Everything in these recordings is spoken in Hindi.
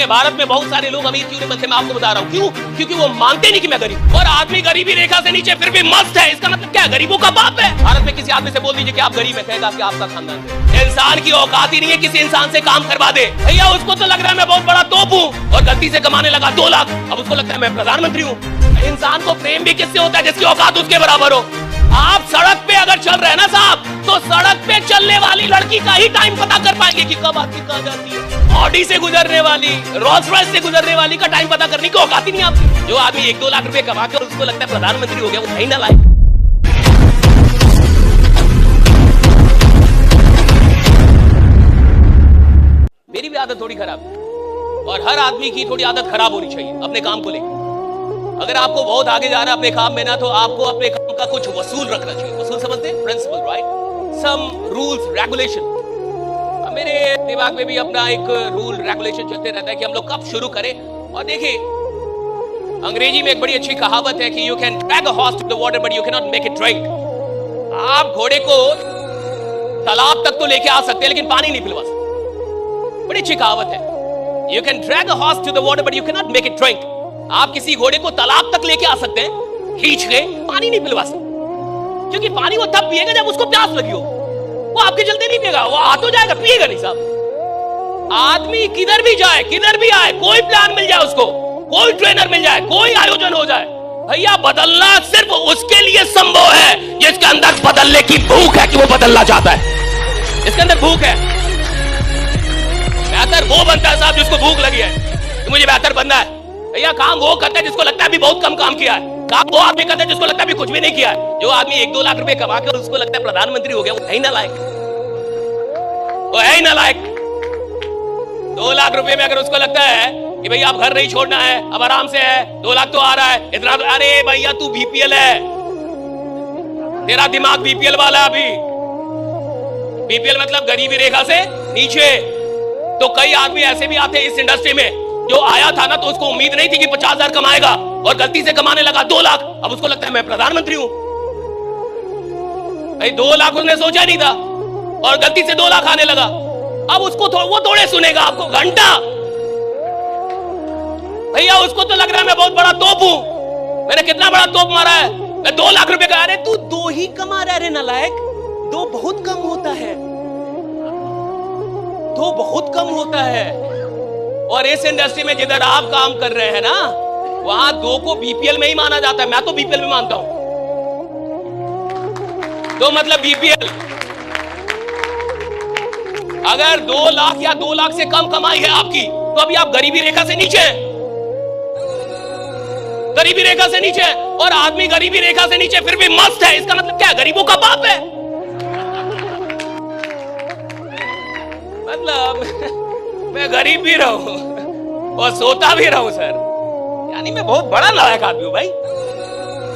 भारत में बहुत सारे लोग अमीर क्यों नहीं बनते, मैं आपको बता रहा हूँ क्यों। क्योंकि वो मानते नहीं कि मैं गरीब, और आदमी गरीबी रेखा से नीचे फिर भी मस्त है। इसका मतलब क्या है? गरीबों का बाप है। भारत में किसी आदमी से बोल दीजिए कि आप गरीब है, कहेगा कि आपका खानदान है। इंसान की औकात ही नहीं है किसी इंसान से काम करवा दे। भैया उसको तो लग रहा है मैं बहुत बड़ा तोप हूँ और गलती से कमाने लगा 2 लाख, अब उसको लगता है मैं प्रधानमंत्री हूँ। इंसान को प्रेम भी किससे होता है? जिसकी औकात उसके बराबर हो। आप सड़क पे अगर चल रहे हैं ना साहब, तो सड़क पे चलने वाली लड़की का ही टाइम पता कर पाएंगे कि कब आती कहाँ जाती है। ऑडी से गुजरने वाली, रोल्स रॉयस से गुजरने वाली का टाइम पता करने की औकात ही नहीं आपकी। जो आदमी 1-2 लाख रुपए कमा के उसको लगता है प्रधानमंत्री हो गया, वो नहीं ना लायक। मेरी भी आदत थोड़ी खराब है और हर आदमी की थोड़ी आदत खराब होनी चाहिए अपने काम को लेकर। अगर आपको बहुत आगे जाना है अपने काम में ना, तो आपको अपने काम का कुछ वसूल रखना चाहिए। वसूल समझते हैं? Principle, right? Some rules regulation. मेरे दिमाग में भी अपना एक रूल रेगुलेशन चलते रहता है कि हम लोग कब शुरू करें। और देखिए, अंग्रेजी में एक बड़ी अच्छी कहावत है कि you can drag a horse to the water but you can not make it drink. आप घोड़े को तालाब तक तो लेके आ सकते हैं लेकिन पानी नहीं पिलवा सकते। बड़ी अच्छी कहावत है। You can drag a horse to the water but you can not make it drink. आप किसी घोड़े को तालाब तक लेके आ सकते हैं खींच के, पानी नहीं पिलवा सकते, क्योंकि पानी वो तब पिएगा जब उसको प्यास लगी हो। वो आपके चलते नहीं पिएगा, वो आ तो जाएगा, पिएगा नहीं साहब। आदमी किधर भी जाए, किधर भी आए, कोई प्लान मिल जाए उसको, कोई ट्रेनर मिल जाए, कोई आयोजन हो जाए, भैया बदलना सिर्फ उसके लिए संभव है जिसके अंदर बदलने की भूख है, कि वो बदलना चाहता है, इसके अंदर भूख है। बेहतर वो बनता है साहब जिसको भूख लगी है कि मुझे बेहतर बनना है। भैया काम वो करता है जिसको लगता है अभी बहुत कम काम किया है। काम वो आदमी करता है जिसको लगता है अभी कुछ भी नहीं किया है। जो आदमी 1-2 लाख रुपए कमा के उसको लगता है प्रधानमंत्री हो गया, वो है ही ना लायक, वो है ही ना लायक। 2 लाख रुपए में अगर उसको लगता है कि भैया आप घर नहीं छोड़ना है, अब आराम से है, 2 लाख तो आ रहा है इतना, अरे भैया तू बीपीएल है, तेरा दिमाग बीपीएल वाला है अभी। बीपीएल मतलब गरीबी रेखा से नीचे। तो कई आदमी ऐसे भी आते हैं इस इंडस्ट्री में, जो आया था ना तो उसको उम्मीद नहीं थी कि 50,000 कमाएगा और गलती से कमाने लगा 2 लाख, अब उसको लगता है मैं प्रधानमंत्री हूं। 2 लाख उसने सोचा नहीं था और गलती से 2 लाख आने लगा। अब उसको वो थोड़े सुनेगा आपको घंटा। भैया उसको तो लग रहा है मैं बहुत बड़ा तोप हूं, मैंने कितना बड़ा तोप मारा है, मैं 2 लाख रुपए का। अरे तू 2 ही कमा रहा है नालायक, 2 बहुत कम होता है, 2 बहुत कम होता है। और इस इंडस्ट्री में जिधर आप काम कर रहे हैं ना, वहां 2 को बीपीएल में ही माना जाता है। मैं तो बीपीएल में मानता हूं। तो मतलब बीपीएल, अगर 2 लाख या 2 लाख से कम कमाई है आपकी, तो अभी आप गरीबी रेखा से नीचे हैं, गरीबी रेखा से नीचे है। और आदमी गरीबी रेखा से नीचे फिर भी मस्त है। इसका मतलब क्या है? गरीबों का बाप है। मतलब मैं गरीब भी रहूं और सोता भी रहूं सर, यानी मैं बहुत बड़ा लायक आदमी हूं भाई।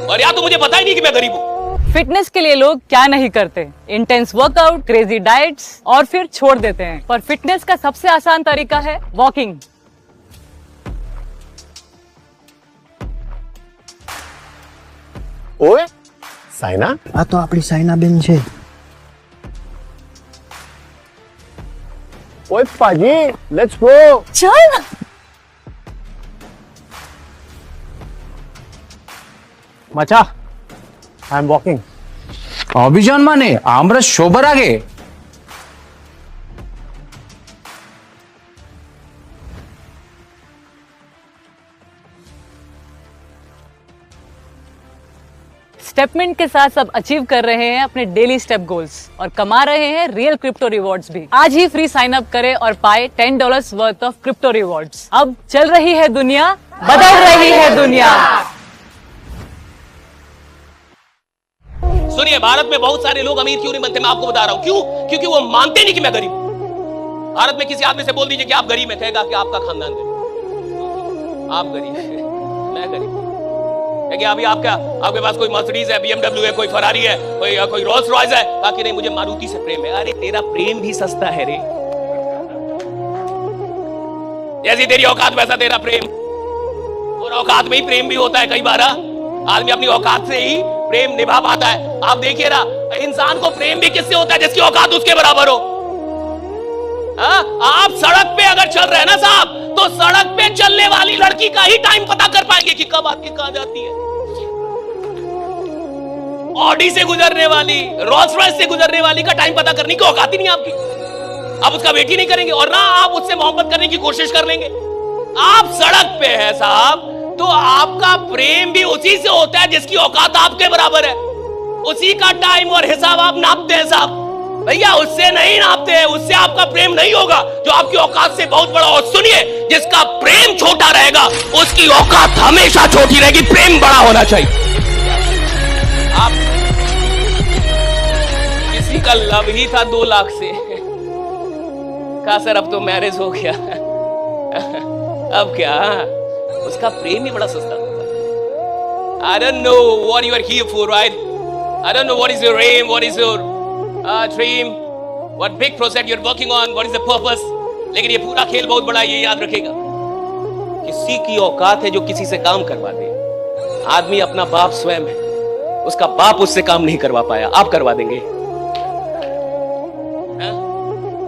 और या तो मुझे पता ही नहीं कि मैं गरीब हूं। फिटनेस के लिए लोग क्या नहीं करते, इंटेंस वर्कआउट, क्रेजी डाइट्स और फिर छोड़ देते हैं। पर फिटनेस का सबसे आसान तरीका है वॉकिंग। ओए साइना, આ તો આપણી સાયનાબેન છે। ओए पाजी, लेट्स गो। चल मचा, आई एम वॉकिंग। অভিযান মানে আমরা সবার আগে। स्टेपमिंट के साथ सब अचीव कर रहे हैं अपने डेली स्टेप गोल्स और कमा रहे हैं रियल क्रिप्टो रिवॉर्ड्स भी। आज ही फ्री साइन अप करें और पाए $10 वर्थ ऑफ क्रिप्टो रिवॉर्ड्स। अब चल रही है दुनिया, बदल रही है दुनिया। सुनिए, भारत में बहुत सारे लोग अमीर क्यों नहीं बनते, मैं आपको बता रहा हूं क्यों। क्योंकि वो मानते नहीं कि मैं गरीब। भारत में किसी आदमी से बोल दीजिए कि आप गरीब हैं, कहेगा कि आपका खानदान गरीब, आप गरीब हैं, मैं गरीब। अभी आपके पास कोई मर्सिडीज है, BMW है, कोई फरारी है, कोई रोल्स रॉयस है, बाकी नहीं मुझे मारुति से प्रेम है। अरे तेरा प्रेम भी सस्ता है रे, जैसी तेरी औकात वैसा तेरा प्रेम। और औकात में ही प्रेम भी होता है। कई बार आदमी अपनी औकात से ही प्रेम निभा पाता है। आप देखिए ना, इंसान को प्रेम भी किससे होता है? जिसकी औकात उसके बराबर हो। आप सड़क पे अगर चल रहे हैं ना साहब, तो सड़क पे चलने वाली लड़की का ही टाइम पता कर पाएंगे कि कब आपकी कहां जाती है। ऑडी से गुजरने वाली, रोल्स रॉयस से गुजरने वाली का टाइम पता करने की औकात ही नहीं आपकी। आप उसका वेट ही नहीं करेंगे और ना आप उससे मोहब्बत करने की कोशिश कर लेंगे। आप सड़क पे है साहब, तो आपका प्रेम भी उसी से होता है जिसकी औकात आपके बराबर है। उसी का टाइम और हिसाब आप नापते हैं साहब। भैया उससे नहीं नापते हैं, उससे आपका प्रेम नहीं होगा जो आपकी औकात से बहुत बड़ा। और सुनिए, जिसका प्रेम छोटा रहेगा उसकी औकात हमेशा छोटी रहेगी। प्रेम बड़ा होना चाहिए। आप किसी का लव ही था 2 लाख से, कहा सर अब तो मैरिज हो गया। अब क्या, उसका प्रेम ही बड़ा सस्ता था। I don't know what you are here for, right? I don't know what is your aim, what is your dream, what big project you are working on, what is the purpose. लेकिन ये पूरा खेल बहुत बड़ा है, ये याद रखेगा। किसी की औकात है जो किसी से काम करवा दे। आदमी अपना बाप स्वयं है, उसका बाप उससे काम नहीं करवा पाया, आप करवा देंगे।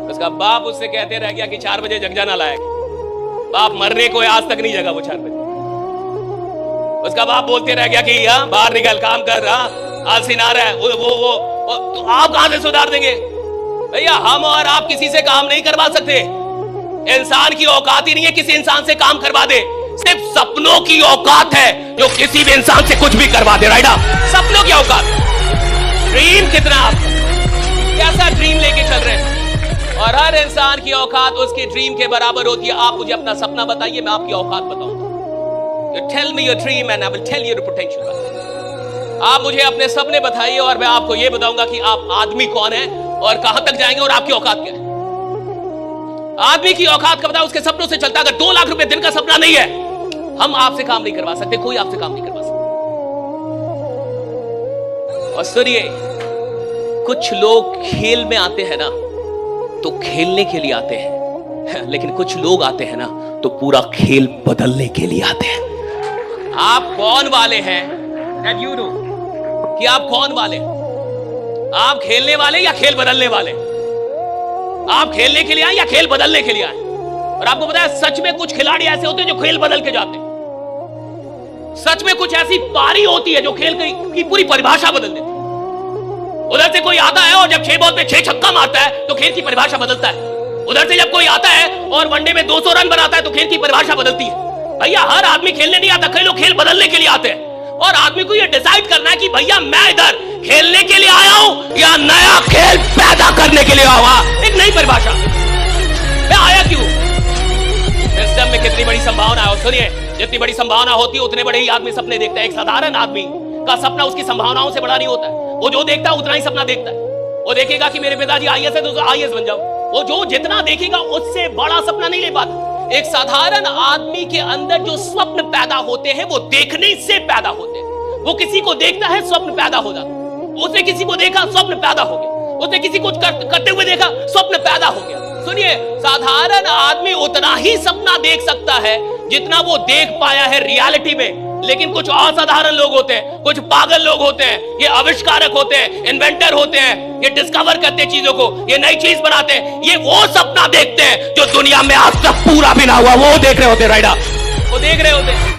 उसका बाप उससे कहते रह गया कि 4 बजे जग जाना लायक। बाप मरने को आज तक नहीं जगा वो 4 बजे। उसका बाप बोलते रह गया कि बाहर निकल काम कर रहा, आलसी ना रहा है, वो तो आप कहां से सुधार देंगे? भैया हम और आप किसी से काम नहीं करवा सकते। इंसान की औकात ही नहीं है किसी इंसान से काम करवा दे। सिर्फ सपनों की औकात है जो किसी भी इंसान से कुछ भी करवा दे। राइट, सपनों की औकात। ड्रीम कितना, आप कैसा ड्रीम लेके चल रहे हैं? और हर इंसान की औकात उसके ड्रीम के बराबर होती है। आप मुझे अपना सपना बताइए, मैं आपकी औकात बताऊंगा। You tell me your dream and I will tell you the potential. आप मुझे अपने सपने बताइए और मैं आपको यह बताऊंगा कि आप आदमी कौन है और कहां तक जाएंगे और आपकी औकात क्या है। आदमी की औकात का पता उसके सपनों से चलता। अगर 2 लाख रुपए दिन का सपना नहीं है, हम आपसे काम नहीं करवा सकते, कोई आपसे काम नहीं करवा सकता। और सुनिए, कुछ लोग खेल में आते हैं ना तो खेलने के लिए आते हैं, लेकिन कुछ लोग आते हैं ना तो पूरा खेल बदलने के लिए आते हैं। आप कौन वाले हैं, that you know, कि आप कौन वाले, आप खेलने वाले या खेल बदलने वाले? आप खेलने के लिए आए या खेल बदलने के लिए आए? और आपको पता है सच में कुछ खिलाड़ी ऐसे होते हैं जो खेल बदल के जाते हैं। सच में कुछ ऐसी पारी होती है जो खेल की पूरी परिभाषा बदल देती है। उधर से कोई आता है और जब 6 बॉल पे 6 छक्का मारता है तो खेल की परिभाषा बदलता है। उधर से जब कोई आता है और वनडे में 200 रन बनाता है तो खेल की परिभाषा बदलती है। भैया हर आदमी खेलने नहीं आता, कई लोग खेल बदलने के लिए आते हैं। और आदमी को यह डिसाइड करना है कि भैया मैं इधर खेलने के लिए आया हूं या नया खेल पैदा करने के लिए आया हूं। एक नई परिभाषा, मैं आया क्यों, सिस्टम में कितनी बड़ी संभावना है। और सुनिए, जितनी बड़ी संभावना होती है उतने बड़े ही आदमी सपने देखता है। एक साधारण आदमी का सपना उसकी संभावनाओं से बड़ा नहीं होता है। वो जो देखता है उतना ही सपना देखता है। वो देखेगा कि मेरे पिताजी आईएएस है तो आईएएस बन जाओ। वो जो जितना देखेगा उससे बड़ा सपना नहीं ले पाता। एक साधारण आदमी के अंदर जो स्वप्न पैदा होते हैं वो देखने से पैदा होते हैं। वो किसी को देखता है, स्वप्न पैदा हो जाता है। उसने किसी को देखा, स्वप्न पैदा हो गया। उसने किसी को करते हुए देखा, स्वप्न पैदा हो गया। सुनिए, साधारण आदमी उतना ही सपना देख सकता है जितना वो देख पाया है रियलिटी में। लेकिन कुछ असाधारण लोग होते हैं, कुछ पागल लोग होते हैं, ये आविष्कारक होते हैं, इन्वेंटर होते हैं, ये डिस्कवर करते हैं चीजों को, ये नई चीज बनाते हैं। ये वो सपना देखते हैं जो दुनिया में आज तक पूरा भी ना हुआ, वो देख रहे होते हैं। राइडा, वो देख रहे होते हैं।